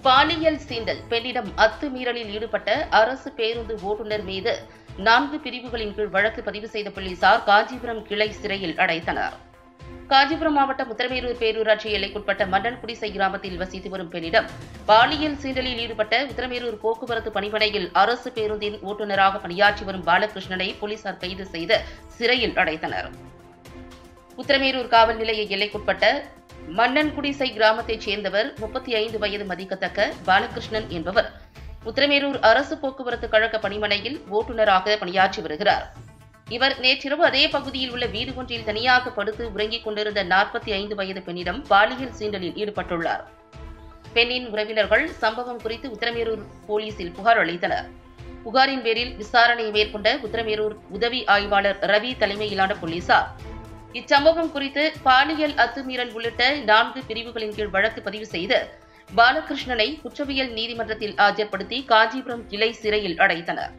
பாலியல் சீண்டல் பெண்ணிடம் அத்துமீறலில் ஈடுபட்ட அரசு பேருந்து ஓட்டுநர் மீது 4 பிரிவுகளின் கீழ் வழக்கு பதிவு செய்த போலீசார் காஞ்சிபுரம் கிளை சிறையில் அடைத்தனர். காஞ்சிபுரம் மாவட்டம் உத்தரமேரூர் பேரூராட்சி எல்லைக்குட்பட்ட மன்னன்குடிசை கிராமத்தில் வசித்து வரும் பெண்ணிடம் பாலியல் சீண்டலில் ஈடுபட்ட உத்தரமேரூர் போக்குவரத்து பணிமனையில் அரசு பேருந்தின் ஓட்டுநராக பணியாற்றி வரும் பாலகிருஷ்ணனை போலீசார் கைது செய்து சிறையில் அடைத்தனர். உத்தரமேரூர் காவல் நிலைய எல்லைக்குட்பட்ட மன்னன்குடிசை கிராமத்தைச் சேர்ந்தவர் 35 வயது மதிக்கத்தக்க பாலகிருஷ்ணன் என்பவர் உத்தரமேரூர் அரசு போக்குவரத்து கழக பணிமனையில் ஓட்டுநராக பணியாற்றி வருகிறார். இவர் நேற்றிரவு அதே பகுதியில் உள்ள வீடு ஒன்றில் தனியாக படுத்து உறங்கிக் கொண்டிருந்த 45 வயது பெண்ணிடம் பாலியல் சீண்டலில் ஈடுபட்டுள்ளார். பெண்ணின் உறவினர்கள் சம்பவம் குறித்து உத்தரமேரூர் போலீசில் புகார் அளித்தனர். புகாரின் பேரில் விசாரணை மேற்கொண்ட உத்தரமேரூர் உதவி ஆய்வாளர் ரவி தலைமையிலான போலீசார் இச்சம்பவம் குறித்து பாலியல் அத்துமீறல் உள்ளிட்ட 4 பிரிவுகளின் கீழ் வழக்கு பதிவு செய்து பாலகிருஷ்ணனை குற்றவியல் நீதிமன்றத்தில் ஆஜர்படுத்தி காஞ்சிபுரம் கிளை சிறையில் அடைத்தனர்.